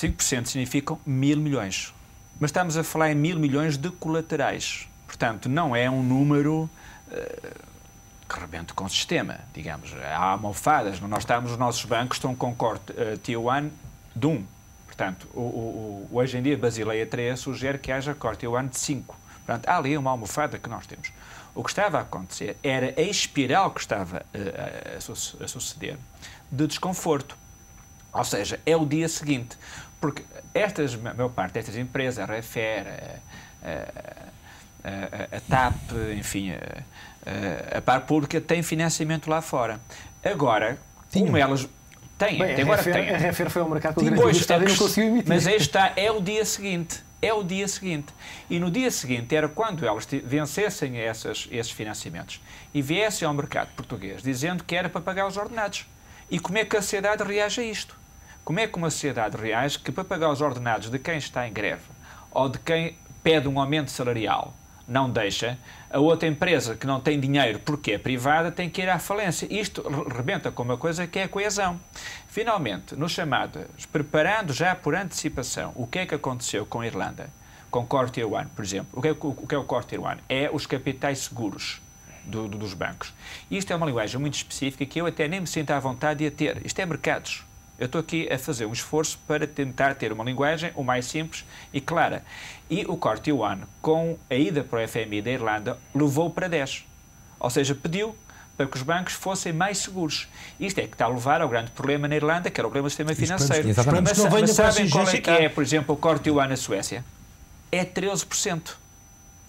5% significam 1.000 milhões. Mas estamos a falar em 1.000 milhões de colaterais. Portanto, não é um número que rebente com o sistema, digamos. Há almofadas. Os nossos bancos estão com corte Tier 1 de 1. Portanto, hoje em dia, Basileia 3 sugere que haja corte Tier 1 de 5. Portanto, há ali uma almofada que nós temos. O que estava a acontecer era a espiral que estava a suceder de desconforto. Ou seja, é o dia seguinte. Porque a maior parte destas empresas, a Refer, a TAP, enfim, a Par Pública, tem financiamento lá fora. Agora, como elas têm, a Refer foi ao mercado com o grande Estado e não conseguiu emitir. Mas aí está, é o dia seguinte. É o dia seguinte. E no dia seguinte era quando elas vencessem esses financiamentos e viessem ao mercado português dizendo que era para pagar os ordenados. E como é que a sociedade reage a isto? Como é que uma sociedade reage que para pagar os ordenados de quem está em greve ou de quem pede um aumento salarial não deixa, a outra empresa que não tem dinheiro porque é privada tem que ir à falência. Isto rebenta com uma coisa que é a coesão. Finalmente, no chamado, preparando já por antecipação o que é que aconteceu com a Irlanda, com o Core Tier 1, por exemplo. O que é o Core Tier 1? É os capitais seguros dos bancos. Isto é uma linguagem muito específica que eu até nem me sinto à vontade de a ter. Isto é mercados. Eu estou aqui a fazer um esforço para tentar ter uma linguagem o mais simples e clara. E o Core Tier 1, com a ida para o FMI da Irlanda, levou para 10. Ou seja, pediu para que os bancos fossem mais seguros. Isto é que está a levar ao grande problema na Irlanda, que era o problema do sistema financeiro. Mas sabem qual é que é, por exemplo, o Core Tier 1 na Suécia? É 13%.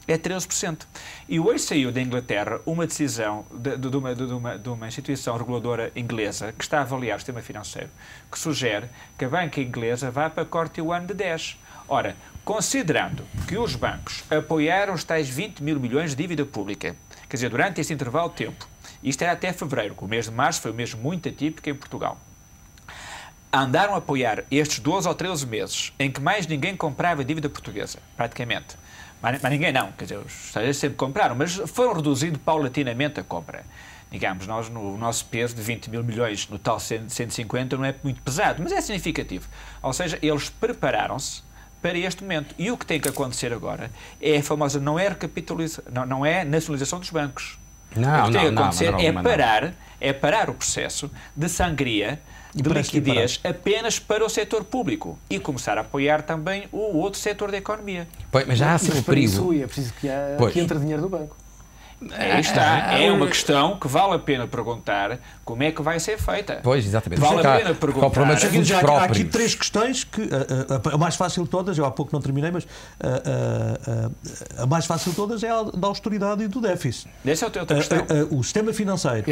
É 13%. E hoje saiu da Inglaterra uma decisão de uma instituição reguladora inglesa que está a avaliar o sistema financeiro, que sugere que a banca inglesa vá para Core Tier 1 de 10. Ora, considerando que os bancos apoiaram os tais 20.000 milhões de dívida pública, quer dizer, durante este intervalo de tempo, isto era até fevereiro, o mês de março foi um mês muito atípico em Portugal, andaram a apoiar estes 12 ou 13 meses em que mais ninguém comprava dívida portuguesa, praticamente. Mas ninguém não, quer dizer, os estrangeiros sempre compraram, mas foram reduzindo paulatinamente a compra. Digamos, nós, no nosso peso de 20.000 milhões, no tal 150, não é muito pesado, mas é significativo. Ou seja, eles prepararam-se para este momento. E o que tem que acontecer agora é a famosa, não é nacionalização dos bancos. O que tem que acontecer é parar o processo de sangria, de liquidez apenas para o setor público e começar a apoiar também o outro setor da economia. Pois, mas já há sempre o perigo. É preciso que entre dinheiro do banco. Aí está, é uma questão que vale a pena perguntar como é que vai ser feita. Pois, exatamente. Vale a pena perguntar. Há aqui três questões que a mais fácil de todas, eu há pouco não terminei, mas a mais fácil de todas é a da austeridade e do déficit. Essa é outra questão. O sistema financeiro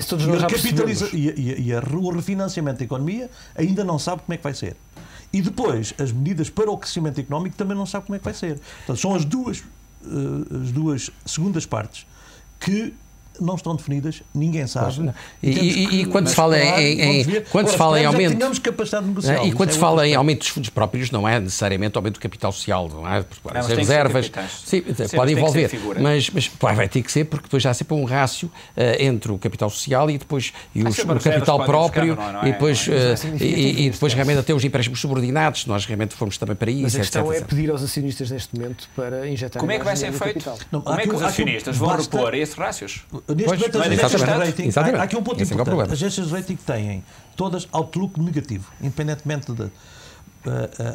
e o refinanciamento da economia ainda não sabe como é que vai ser. E depois, as medidas para o crescimento económico também não sabe como é que vai ser. Portanto, são as duas segundas partes que não estão definidas, ninguém sabe. E quando se fala em aumento, tínhamos capacidade de negociar. E quando se fala em aumento dos fundos próprios, não é necessariamente aumento do capital social, não é? Porque as reservas, sim, pode envolver, mas vai ter que ser, porque depois já há sempre um rácio entre o capital social e depois o capital próprio, e depois realmente até os empréstimos subordinados, nós realmente fomos também para isso. Mas a questão é pedir aos acionistas neste momento para injetar. Como é que vai ser feito? Como é que os acionistas vão repor esses rácios? Neste momento, há aqui um ponto importante. As agências de rating têm todas outlook negativo, independentemente de...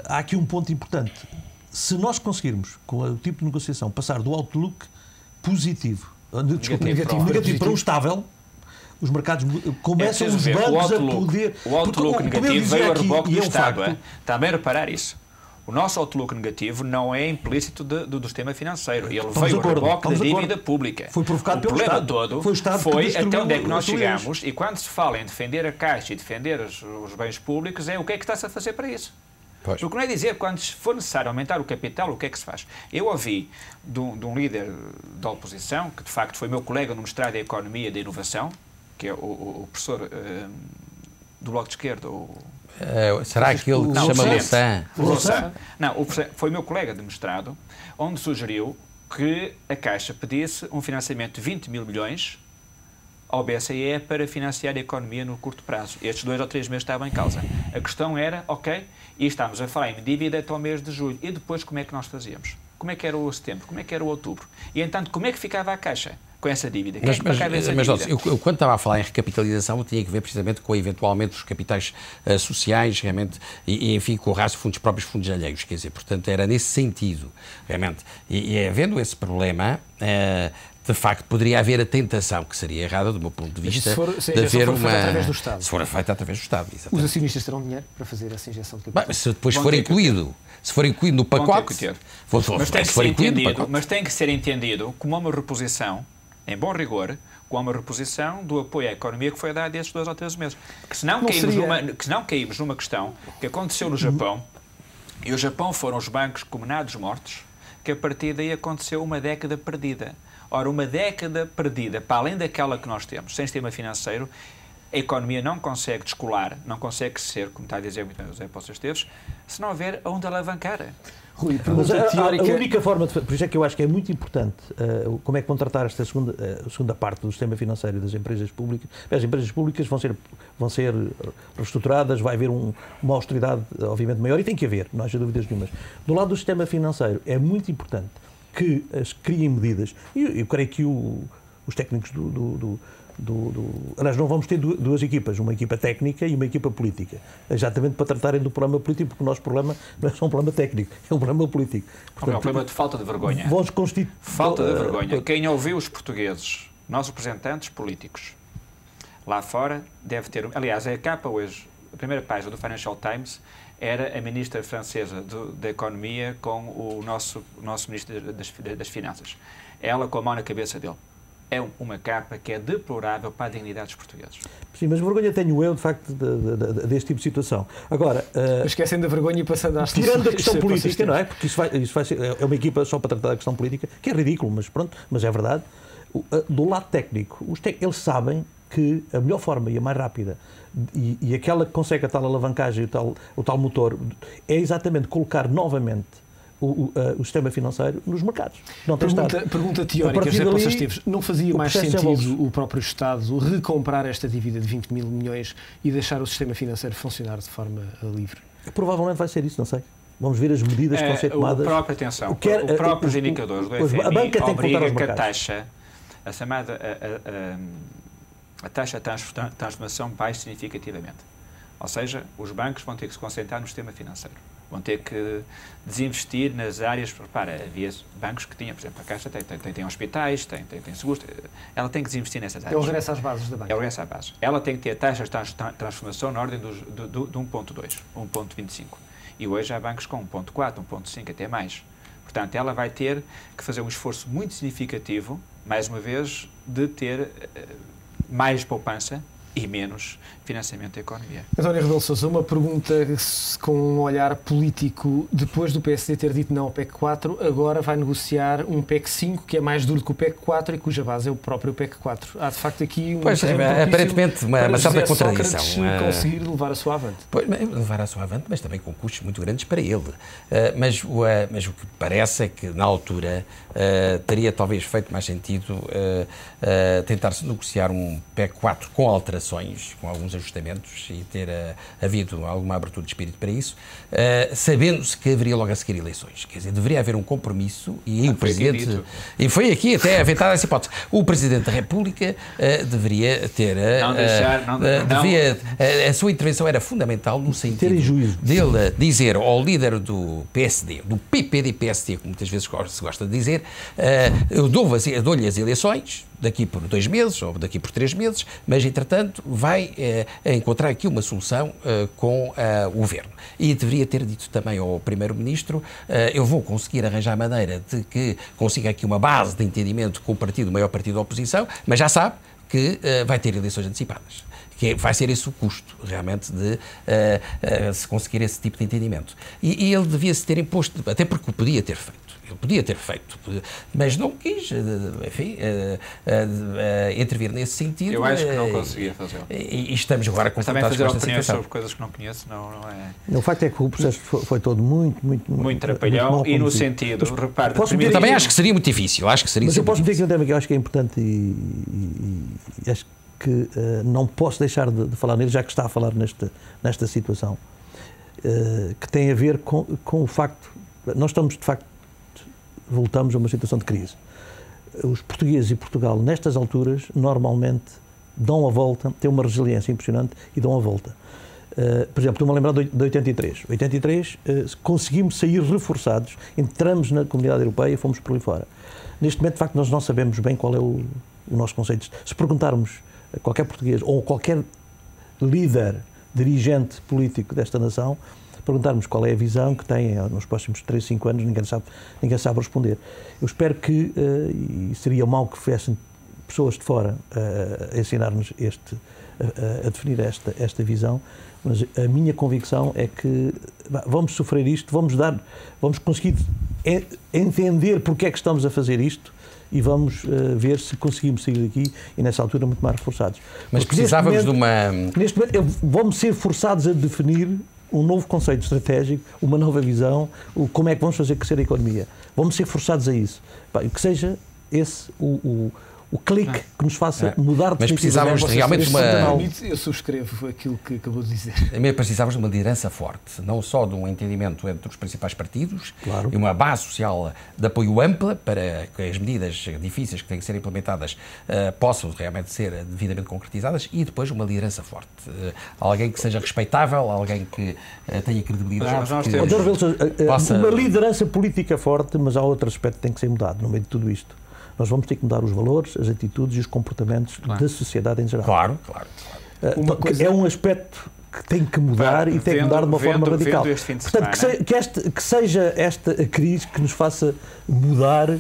há aqui um ponto importante. Se nós conseguirmos, com o tipo de negociação, passar do outlook positivo, negativo para um estável, os mercados começam, os bancos a poder... O outlook negativo veio a reboque do Estado. Também reparar isso. O nosso outlook negativo não é implícito do sistema financeiro. Ele veio a reboque da dívida pública. Foi provocado pelo Estado. O problema todo foi até onde é que nós chegamos, e quando se fala em defender a Caixa e defender os bens públicos, é o que é que está-se a fazer para isso. Pois. Porque não é dizer, quando for necessário aumentar o capital, o que é que se faz. Eu ouvi de um líder da oposição, que de facto foi meu colega no mestrado de Economia e de Inovação, que é o professor do Bloco de Esquerda, será aquele que se chama Louçã? Não, foi meu colega de mestrado, onde sugeriu que a Caixa pedisse um financiamento de 20.000 milhões ao BCE para financiar a economia no curto prazo. Estes 2 ou 3 meses estavam em causa. A questão era, ok, e estamos a falar em dívida até o mês de julho. E depois como é que nós fazíamos? Como é que era o setembro? Como é que era o outubro? E, entanto, como é que ficava a Caixa com essa dívida? Mas eu quando estava a falar em recapitalização, tinha que ver precisamente com, eventualmente, os capitais sociais, realmente, e enfim, com o rácio dos próprios fundos alheios, quer dizer, portanto, era nesse sentido, realmente. E havendo esse problema, de facto, poderia haver a tentação, que seria errada do meu ponto de vista, de haver uma... através do Estado. Se for feita através do Estado, exatamente. Os acionistas terão dinheiro para fazer essa injeção de capital? Se depois for incluído no pacote... Mas tem que ser entendido como uma reposição, em bom rigor, como uma reposição do apoio à economia que foi dado estes 2 ou 3 meses. Porque senão caímos numa questão que aconteceu no Japão, e o Japão foram os bancos condenados mortos, que a partir daí aconteceu uma década perdida. Ora, uma década perdida, para além daquela que nós temos, sem sistema financeiro, a economia não consegue descolar, não consegue ser, como está a dizer muito bem o José Poços Esteves, se não houver onde alavancar. Rui, mas a única forma, por isso é que eu acho que é muito importante como é que vão tratar esta segunda parte do sistema financeiro das empresas públicas. As empresas públicas vão ser reestruturadas, vai haver uma austeridade, obviamente, maior, e tem que haver, não haja dúvidas nenhumas. Do lado do sistema financeiro, é muito importante que criem medidas, e eu creio que os técnicos aliás, não vamos ter 2 equipas, uma equipa técnica e uma equipa política, exatamente para tratarem do problema político, porque o nosso problema não é só um problema técnico, é um problema político. Portanto, é um problema de falta de vergonha. Falta de vergonha. Quem ouviu os portugueses, nossos representantes políticos, lá fora, deve ter... Aliás, a capa hoje, a primeira página do Financial Times, era a ministra francesa da Economia com o nosso ministro das Finanças. Ela com a mão na cabeça dele. É uma capa que é deplorável para a dignidade dos portugueses. Sim, mas vergonha tenho eu, de facto, deste tipo de situação. Agora... esquecem da vergonha e passando às tirando a questão política, não é? Porque isso vai ser, é uma equipa só para tratar da questão política, que é ridículo, mas pronto, mas é verdade. Do lado técnico, eles sabem que a melhor forma e a mais rápida e aquela que consegue a tal alavancagem, o tal motor, é exatamente colocar novamente o sistema financeiro nos mercados. Pergunta teórica, José Poços Esteves. Não fazia mais sentido o próprio Estado recomprar esta dívida de 20 mil milhões e deixar o sistema financeiro funcionar de forma livre? Provavelmente vai ser isso, não sei. Vamos ver as medidas que vão ser tomadas. Os próprios indicadores do FMI obrigam que a taxa, a chamada a taxa de transformação baixe significativamente. Ou seja, os bancos vão ter que se concentrar no sistema financeiro. Vão ter que desinvestir nas áreas... Repara, havia bancos que tinham, por exemplo, a Caixa tem hospitais, tem seguros... Ela tem que desinvestir nessas áreas. É o regresso às bases da banca. É o regresso às bases. Ela tem que ter taxas de transformação na ordem de 1.2, 1.25. E hoje há bancos com 1.4, 1.5, até mais. Portanto, ela vai ter que fazer um esforço muito significativo, mais uma vez, de ter mais poupança e menos financiamento da economia. António Rebelo de Sousa, uma pergunta com um olhar político. Depois do PSD ter dito não ao PEC 4, agora vai negociar um PEC 5, que é mais duro que o PEC 4 e cuja base é o próprio PEC 4. Há, de facto, aqui aparentemente uma certa contradição. Conseguir levar a sua avante. Pois, levar a sua avante, mas também com custos muito grandes para ele. Mas o que parece é que, na altura, teria talvez feito mais sentido tentar-se negociar um PEC 4 com alterações, com alguns ajustamentos e ter havido alguma abertura de espírito para isso, sabendo-se que haveria logo a seguir eleições. Quer dizer, deveria haver um compromisso e o Presidente... E foi aqui até aventada essa hipótese. O Presidente da República deveria ter... a sua intervenção era fundamental no sentido dele dizer ao líder do PSD, do PPD-PSD, como muitas vezes se gosta de dizer, eu dou-lhe as eleições daqui por 2 meses ou daqui por 3 meses, mas, entretanto, vai encontrar aqui uma solução com o Governo. E deveria ter dito também ao Primeiro-Ministro, eu vou conseguir arranjar maneira de que consiga aqui uma base de entendimento com o maior partido da oposição, mas já sabe que vai ter eleições antecipadas. Que vai ser esse o custo, realmente, de se conseguir esse tipo de entendimento. E ele devia-se ter imposto, até porque o podia ter feito. Ele podia ter feito, mas não quis, enfim, intervir nesse sentido. Eu acho que não conseguia fazê-lo. E estamos agora confrontados com esta situação. Sobre coisas que não conheço, não é... O facto é que o processo foi todo muito trapalhão e no sentido, repare... Eu também acho que seria muito difícil, Mas eu posso dizer que eu acho que é importante e acho que não posso deixar de falar nele, já que está a falar nesta situação, que tem a ver com o facto, nós estamos de facto, voltamos a uma situação de crise. Os portugueses e Portugal, nestas alturas, normalmente dão a volta, têm uma resiliência impressionante e dão a volta. Por exemplo, estou-me a lembrar de 83. 83, conseguimos sair reforçados, entramos na Comunidade Europeia e fomos por ali fora. Neste momento, de facto, nós não sabemos bem qual é o nosso conceito. Se perguntarmos a qualquer português ou qualquer líder, dirigente político desta nação, perguntarmos qual é a visão que tem nos próximos 3, 5 anos, ninguém sabe responder. Eu espero que, e seria mau que viessem pessoas de fora a ensinar-nos a definir esta visão, mas a minha convicção é que vamos sofrer isto, vamos conseguir entender porque é que estamos a fazer isto e vamos ver se conseguimos sair daqui e nessa altura muito mais reforçados. Mas precisávamos de uma... Neste momento vamos ser forçados a definir um novo conceito estratégico, uma nova visão, como é que vamos fazer crescer a economia. Vamos ser forçados a isso. Que seja esse o clique que nos faça mudar de... Mas precisávamos realmente de uma... Eu subscrevo aquilo que acabou de dizer. Precisávamos de uma liderança forte, não só de um entendimento entre os principais partidos, claro, e uma base social de apoio ampla para que as medidas difíceis que têm que ser implementadas possam realmente ser devidamente concretizadas, e depois uma liderança forte. Alguém que seja respeitável, alguém que tenha credibilidade. Uma liderança política forte, mas há outro aspecto que tem que ser mudado no meio de tudo isto. Nós vamos ter que mudar os valores, as atitudes e os comportamentos da sociedade em geral. Claro. É um aspecto que tem que mudar e tem que mudar de uma forma radical. Portanto, que seja esta a crise que nos faça mudar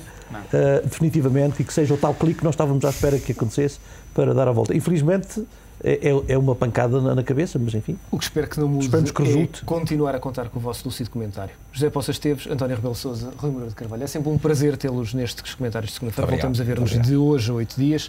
definitivamente e que seja o tal clique que nós estávamos à espera que acontecesse para dar a volta. Infelizmente, é uma pancada na cabeça, mas enfim. O que espero que não mude é continuar a contar com o vosso lúcido comentário. José Poças Esteves, António Rebelo de Sousa, Rui Moreira de Carvalho. É sempre um prazer tê-los nestes comentários de segunda-feira. Voltamos a ver-nos de hoje a 8 dias.